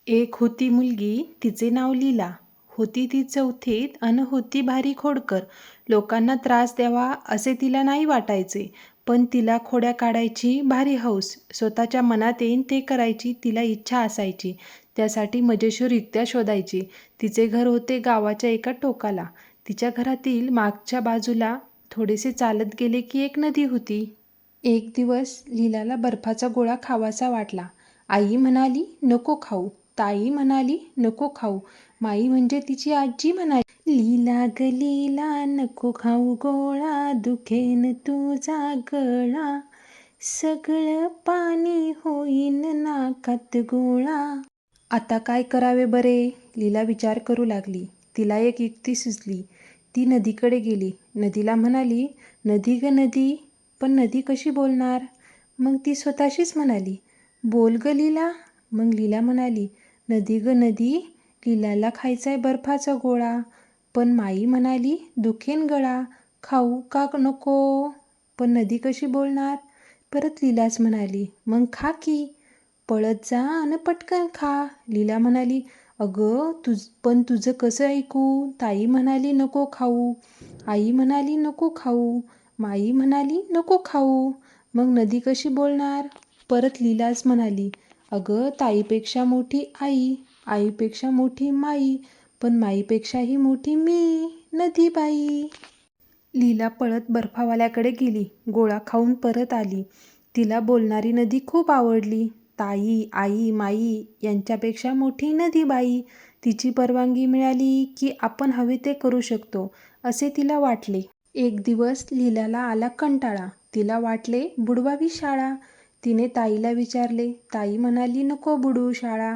एक होती मुलगी, तिचे नाव लीला. होती ती चौथीत अन होती भारी खोडकर. लोकांना त्रास द्यावा असे तिला नाही वाटायचे, पण तिला खोड्या काढायची भारी हौस. स्वतःच्या मनात येईन ते करायची तिला इच्छा असायची. त्यासाठी मजेशीर युक्त्या शोधायची. तिचे घर होते गावाच्या एका टोकाला. तिच्या घरातील मागच्या बाजूला थोडेसे चालत गेले की एक नदी होती. एक दिवस लीलाला बर्फाचा गोळा खावासा वाटला. आई म्हणाली, नको खाऊ. ताई म्हणाली, नको खाऊ. माई म्हणजे तिची आजी म्हणाली, लीला ग लीला, नको खाऊ गोळा, दुखेन तुझा गळा, सगळं पाणी होईन नाकात गोळा. आता काय करावे बरे? लीला विचार करू लागली. तिला एक युक्ती सुचली. ती नदीकडे गेली. नदीला म्हणाली, नदी ग नदी. पण नदी कशी बोलणार? मग ती स्वतःशीच म्हणाली, बोल ग लीला. मग लीला म्हणाली, नदी ग नदी, लीलाला खायचाय बर्फाचा गोळा. पण माई म्हणाली, दुखेन गळा, खाऊ का नको? पण नदी कशी बोलणार? परत लीलाच म्हणाली, मग खा की. पळत जा आणि पटकन खा. लीला म्हणाली, अगं पण तुझं कसं ऐकू? ताई म्हणाली, नको खाऊ. आई म्हणाली, नको खाऊ. माई म्हणाली, नको खाऊ. मग नदी कशी बोलणार? परत लीलाच म्हणाली, अगं ताईपेक्षा मोठी आई, आईपेक्षा मोठी माई, पण माईपेक्षाही मोठी मी, नदीबाई. लीला पळत बर्फावाल्याकडे गेली. गोळा खाऊन परत आली. तिला बोलणारी नदी खूप आवडली. ताई, आई, माई यांच्यापेक्षा मोठी नदीबाई. तिची परवानगी मिळाली की आपण हवे ते करू शकतो असे तिला वाटले. एक दिवस लीलाला आला कंटाळा. तिला वाटले बुडवावी शाळा. तिने ताईला विचारले. ताई म्हणाली, नको बुडवू शाळा.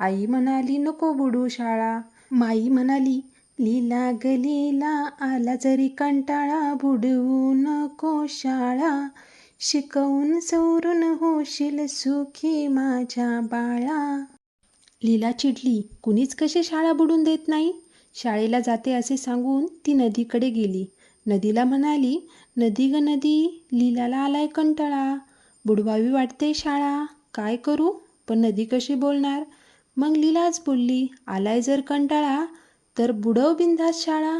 आई म्हणाली, नको बुडवू शाळा. माई म्हणाली, लीला ग लीला, आला जरी कंटाळा, बुडवू नको शाळा, शिकवून सवरून होशील सुखी माझ्या बाळा. लीला चिडली. कुणीच कशी शाळा बुडून देत नाही. शाळेला जाते असे सांगून ती नदीकडे गेली. नदीला म्हणाली, नदी ग नदी, लीलाला आलाय कंटाळा, बुडवावी वाटते शाळा, काय करू? पण नदी कशी बोलणार? मग लीलाच बोलली, आलाय जर कंटाळा तर बुडव बिंदास शाळा.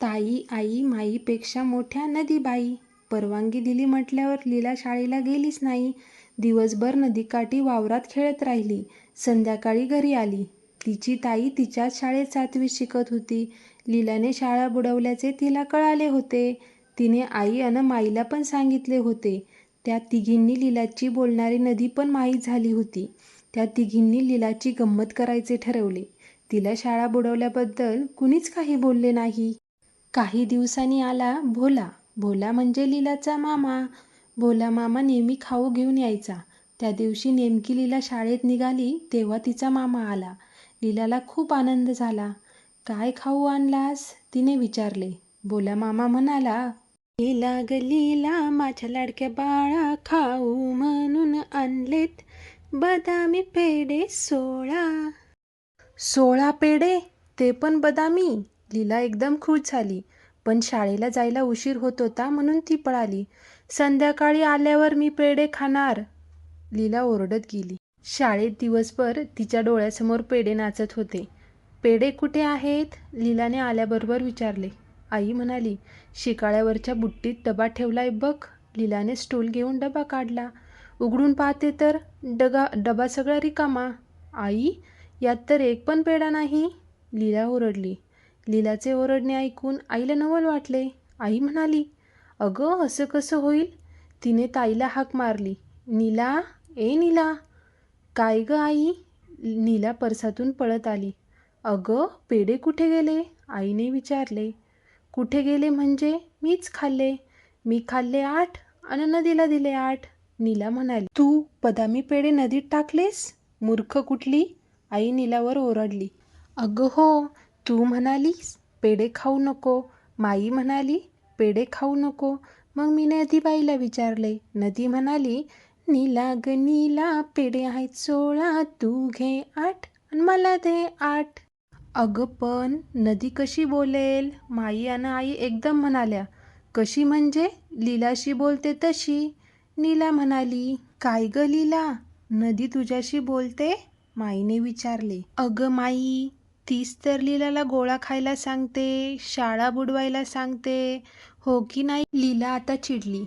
ताई, आई, माईपेक्षा मोठ्या नदीबाई. परवानगी दिली म्हटल्यावर लीला शाळेला गेलीच नाही. दिवसभर नदीकाठी वावरात खेळत राहिली. संध्याकाळी घरी आली. तिची ताई तिच्याच शाळेत 7वीत शिकत होती. लीलाने शाळा बुडवल्याचे तिला कळाले होते. तिने आई अन माईला पण सांगितले होते. त्या तिघींनी लीलाची बोलणारी नदी पण माहीत झाली होती. त्या तिघींनी लीलाची गंमत करायचे ठरवले. तिला शाळा बुडवल्याबद्दल कुणीच काही बोलले नाही. काही दिवसांनी आला भोला. भोला म्हणजे लीलाचा मामा. भोला मामा नेहमी खाऊ घेऊन यायचा. त्या दिवशी नेमकी लीला शाळेत निघाली तेव्हा तिचा मामा आला. लीलाला खूप आनंद झाला. काय खाऊ आणलास? तिने विचारले. भोला मामा म्हणाला, लीला ग लीला, माझ्या लाडक्या बाळा, खाऊ म्हणून आणलेत बदामी पेढे 16. 16 पेढे? ते पण बदामी? लीला एकदम खुश झाली. पण शाळेला जायला उशीर होत होता म्हणून ती पळाली. संध्याकाळी आल्यावर मी पेढे खाणार, लीला ओरडत गेली. शाळेत दिवसभर तिच्या डोळ्यासमोर पेढे नाचत होते. पेढे कुठे आहेत? लीलाने आल्याबरोबर विचारले. आई म्हणाली, शिकाळ्यावरच्या बुट्टीत डबा ठेवलाय बघ. लीलाने स्टूल घेऊन डबा काढला. उघडून पाहते तर डबा सगळा रिकामा. आई, यात तर एक पण पेढा नाही, लीला ओरडली. लीलाचे ओरडणे ऐकून आईला नवल वाटले. आई म्हणाली, अगं असं कसं होईल? तिने ताईला हाक मारली. नीला, ए नीला. काय ग आई? नीला परसातून पळत आली. अगं पेढे कुठे गेले? आईने विचारले. कुठे गेले म्हणजे? मीच खाल्ले. मी खाल्ले 8 आणि नदीला दिले 8, नीला म्हणाली. तू बदामी पेढे नदीत टाकलेस? मूर्ख कुठली, आई नीलावर ओरडली. अगं हो, तू म्हणालीस पेढे खाऊ नको, माई म्हणाली पेढे खाऊ नको, मग मी नदीबाईला विचारले. नदी म्हणाली, नीला ग नीला, पेढे आहेत 16, तू घे 8 आणि मला दे 8. अगं पण नदी कशी बोलेल? माई आणि आई एकदम म्हणाल्या. कशी म्हणजे? लीलाशी बोलते तशी, नीला म्हणाली. काय ग लीला, नदी तुझ्याशी बोलते? माईने विचारले. अगं माई, तीच तर लीलाला गोळा खायला सांगते, शाळा बुडवायला सांगते, हो की नाही? लीला आता चिडली.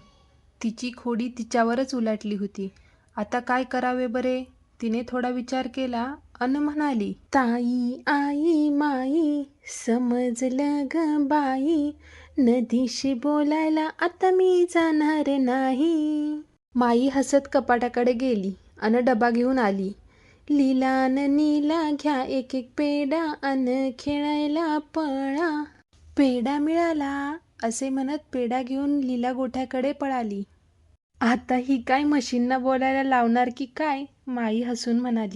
तिची खोडी तिच्यावरच उलटली होती. आता काय करावे बरे? तिने थोडा विचार केला अन म्हणाली, ताई आई माई समजलं ग बाई, नदीशी बोलायला आता मी जाणार नाही. माई हसत कपाटाकडे गेली अन डबा घेऊन आली. लीला न नीला घ्या एक एक पेढा अन खेळायला पळा. पेढा मिळाला असे म्हणत पेढा घेऊन लीला गोठ्याकडे पळाली. आता ही काय मशीनना बोलायला लावणार की काय? माई हसून म्हणाली.